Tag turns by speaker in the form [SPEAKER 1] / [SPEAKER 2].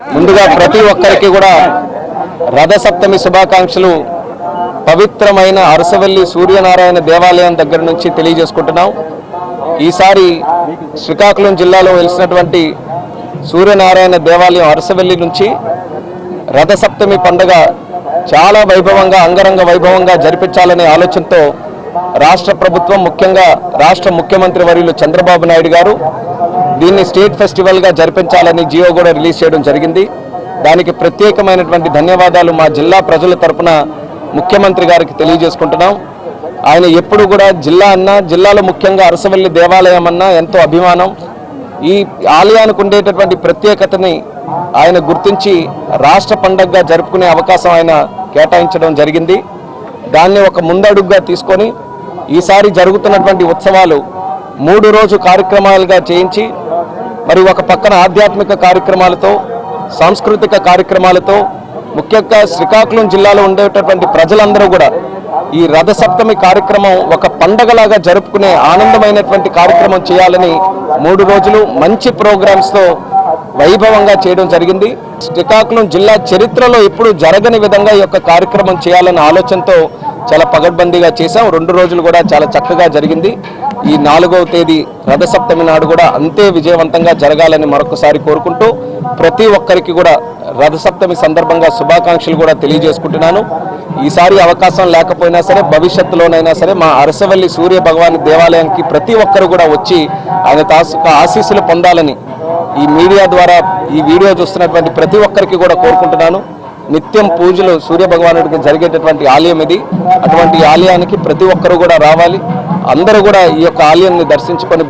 [SPEAKER 1] ముందుగా ప్రతి ఒక్కరికి కూడా రథసప్తమి శుభాకాంక్షలు పవిత్రమైన అరసవల్లి సూర్యనారాయణ దేవాలయం దగ్గర నుంచి తెలియజేసుకుంటున్నాం. ఈసారి శ్రీకాకుళం జిల్లాలో వెలిసినటువంటి సూర్యనారాయణ దేవాలయం అరసవల్లి నుంచి రథసప్తమి పండుగ చాలా వైభవంగా అంగరంగ వైభవంగా జరిపించాలనే ఆలోచనతో రాష్ట్ర ప్రభుత్వం ముఖ్యంగా రాష్ట్ర ముఖ్యమంత్రి వర్యులు చంద్రబాబు నాయుడు గారు దీన్ని స్టేట్ ఫెస్టివల్గా జరిపించాలని జియో కూడా రిలీజ్ చేయడం జరిగింది. దానికి ప్రత్యేకమైనటువంటి ధన్యవాదాలు మా జిల్లా ప్రజల తరపున ముఖ్యమంత్రి గారికి తెలియజేసుకుంటున్నాం. ఆయన ఎప్పుడు కూడా జిల్లా అన్నా జిల్లాలో ముఖ్యంగా అరసవల్లి దేవాలయం అన్నా ఎంతో అభిమానం. ఈ ఆలయానికి ఉండేటటువంటి ప్రత్యేకతని ఆయన గుర్తించి రాష్ట్ర పండుగగా జరుపుకునే అవకాశం ఆయన కేటాయించడం జరిగింది. దాన్ని ఒక ముందడుగుగా తీసుకొని ఈసారి జరుగుతున్నటువంటి ఉత్సవాలు 3 రోజు కార్యక్రమాలుగా చేయించి మరి ఒక పక్కన ఆధ్యాత్మిక కార్యక్రమాలతో సాంస్కృతిక కార్యక్రమాలతో ముఖ్యంగా శ్రీకాకుళం జిల్లాలో ఉండేటటువంటి ప్రజలందరూ కూడా ఈ రథసప్తమి కార్యక్రమం ఒక పండగలాగా జరుపుకునే ఆనందమైనటువంటి కార్యక్రమం చేయాలని 3 రోజులు మంచి ప్రోగ్రామ్స్తో వైభవంగా చేయడం జరిగింది. శ్రీకాకుళం జిల్లా చరిత్రలో ఎప్పుడు జరగని విధంగా ఈ యొక్క కార్యక్రమం చేయాలన్న ఆలోచనతో చాలా పగడ్బందీగా చేశాం. 2 రోజులు కూడా చాలా చక్కగా జరిగింది. ఈ 4వ తేదీ రథసప్తమి నాడు కూడా అంతే విజయవంతంగా జరగాలని మరొకసారి కోరుకుంటూ ప్రతి ఒక్కరికి కూడా రథసప్తమి సందర్భంగా శుభాకాంక్షలు కూడా తెలియజేసుకుంటున్నాను. ఈసారి అవకాశం లేకపోయినా సరే భవిష్యత్తులోనైనా సరే మా అరసవల్లి సూర్య భగవాన్ దేవాలయానికి ప్రతి ఒక్కరు కూడా వచ్చి ఆయన ఆశీస్సులు పొందాలని ఈ మీడియా ద్వారా ఈ వీడియో చూస్తున్నటువంటి ప్రతి ఒక్కరికి కూడా కోరుకుంటున్నాను. నిత్యం పూజలు సూర్య భగవానుడికి జరిగేటటువంటి ఆలయం ఇది. అటువంటి ఆలయానికి ప్రతి ఒక్కరు కూడా రావాలి. అందరూ కూడా ఈ యొక్క ఆలయాన్ని దర్శించుకొని